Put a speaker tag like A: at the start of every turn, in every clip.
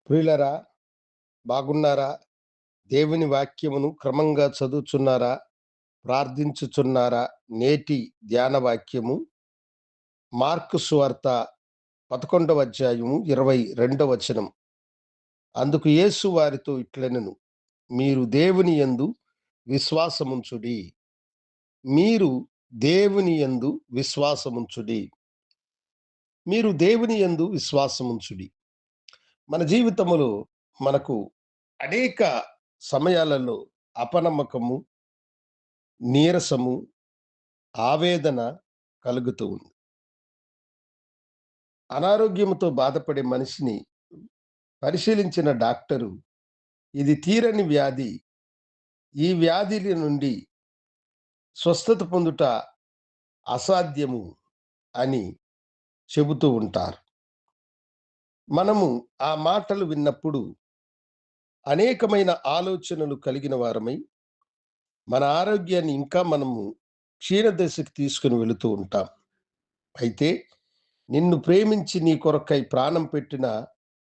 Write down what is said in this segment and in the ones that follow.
A: ప్రియులరా, బాగున్నారా? దేవుని వాక్యమును క్రమంగా చదువుచున్నారా? ప్రార్థించుచున్నారా? నేటి ధ్యాన వాక్యము మార్కు సువార్త 11వ అధ్యాయము 22వ వచనం. అందుకు యేసు వారితో ఇట్లనెను, మీరు దేవుని యందు విశ్వాసముంచుడి. మీరు దేవుని యందు విశ్వాసముంచుడి. మీరు దేవుని యందు విశ్వాసముంచుడి. మన జీవితములో మనకు అనేక సమయాలలో అపనమ్మకము, నీరసము, ఆవేదన కలుగుతూ ఉంది. అనారోగ్యముతో బాధపడే మనిషిని పరిశీలించిన డాక్టరు, ఇది తీరని వ్యాధి. ఈ వ్యాధి నుండి స్వస్థత పొందుట అసాధ్యము అని చెబుతూ ఉంటారు. మనము ఆ మాటలు విన్నప్పుడు అనేకమైన ఆలోచనలు కలిగిన వారమై, మన ఆరోగ్యాన్ని ఇంకా మనము క్షీణదశకు తీసుకుని వెళుతూ ఉంటాం. అయితే నిన్ను ప్రేమించి నీ కొరకై ప్రాణం పెట్టిన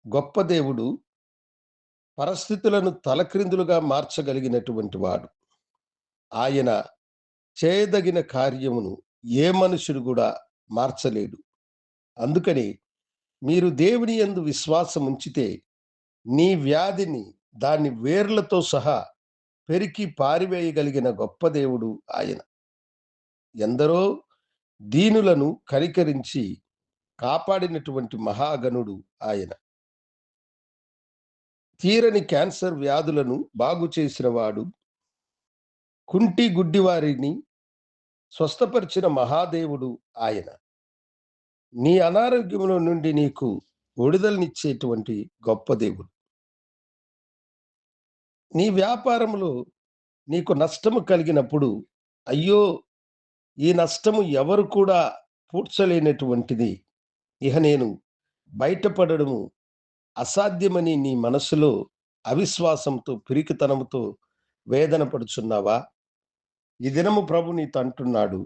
A: గొప్ప దేవుడు పరిస్థితులను తలక్రిందులుగా మార్చగలిగినటువంటి వాడు. ఆయన చేయదగిన కార్యమును ఏ మనుషుడు కూడా మార్చలేడు. అందుకని మీరు దేవుని యందు విశ్వాసం ఉంచితే నీ వ్యాధిని దాని వేర్లతో సహా పెరికి పారివేయగలిగిన గొప్ప దేవుడు ఆయన. ఎందరో దీనులను కనికరించి కాపాడినటువంటి మహాగణుడు ఆయన. తీరని క్యాన్సర్ వ్యాధులను బాగు చేసిన వాడు, కుంటి గుడ్డి వారిని స్వస్థపరిచిన మహాదేవుడు ఆయన. నీ అనారోగ్యములో నుండి నీకు విడుదలనిచ్చేటువంటి గొప్ప దేవుడు. నీ వ్యాపారములో నీకు నష్టము కలిగినప్పుడు, అయ్యో, ఈ నష్టము ఎవరు కూడా పూడ్చలేనటువంటిది, ఇహ నేను బయటపడడము అసాధ్యమని నీ మనసులో అవిశ్వాసంతో, పిరికితనముతో వేదన పడుచున్నావా? ఈ దినము ప్రభు నీతో అంటున్నాడు,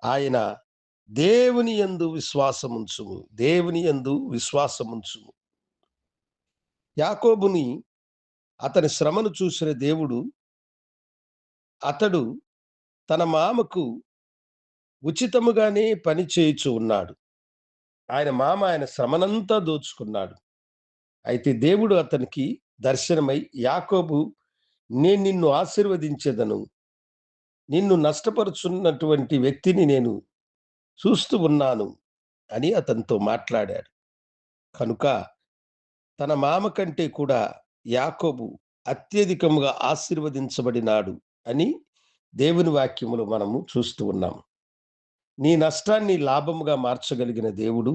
A: ఆయన దేవుని యందు విశ్వాసముంచుము, దేవుని యందు విశ్వాసముంచుము. యాకోబుని అతని శ్రమను చూసిన దేవుడు, అతడు తన మామకు ఉచితముగానే పని చేయుచు ఉన్నాడు. ఆయన శ్రమనంతా దోచుకున్నాడు. అయితే దేవుడు అతనికి దర్శనమై, యాకోబు, నేను నిన్ను ఆశీర్వదించేదను, నిన్ను నష్టపరుచున్నటువంటి వ్యక్తిని నేను చూస్తూ ఉన్నాను అని అతనితో మాట్లాడాడు. కనుక తన మామ కంటే కూడా యాకోబు అత్యధికముగా ఆశీర్వదించబడినాడు అని దేవుని వాక్యములో మనము చూస్తూ ఉన్నాము. నీ నష్టాన్ని లాభముగా మార్చగలిగిన దేవుడు,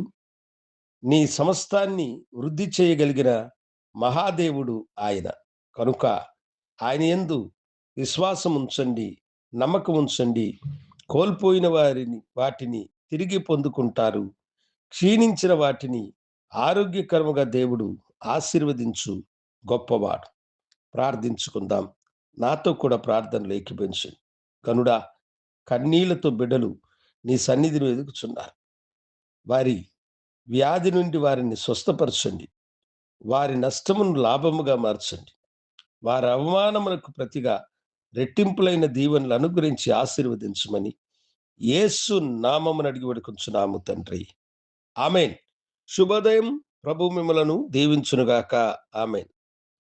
A: నీ సమస్తాన్ని వృద్ధి చేయగలిగిన మహాదేవుడు ఆయన. కనుక ఆయన యందు విశ్వాసం ఉంచండి, నమ్మకం ఉంచండి. కోల్పోయిన వాటిని తిరిగి పొందుకుంటారు. క్షీణించిన వాటిని ఆరోగ్యకరముగా దేవుడు ఆశీర్వదించు గొప్పవాడు. ప్రార్థించుకుందాం. నాతో కూడా ప్రార్థనలు ఏకీభవించండి. గనుడా, కన్నీళ్లతో బిడ్డలు నీ సన్నిధిని వెదుకుచున్నారు. వారి వ్యాధి నుండి వారిని స్వస్థపరచండి. వారి నష్టమును లాభముగా మార్చండి. వారి అవమానములకు ప్రతిగా రెట్టింపులైన దీవెనలు అనుగ్రహించి ఆశీర్వదించమని యేసు నామమున అడిగి వేడుకొంచున్నాము తండ్రి. ఆమేన్. శుభోదయం. ప్రభు మిమ్మలను దీవించునుగాక. ఆమేన్.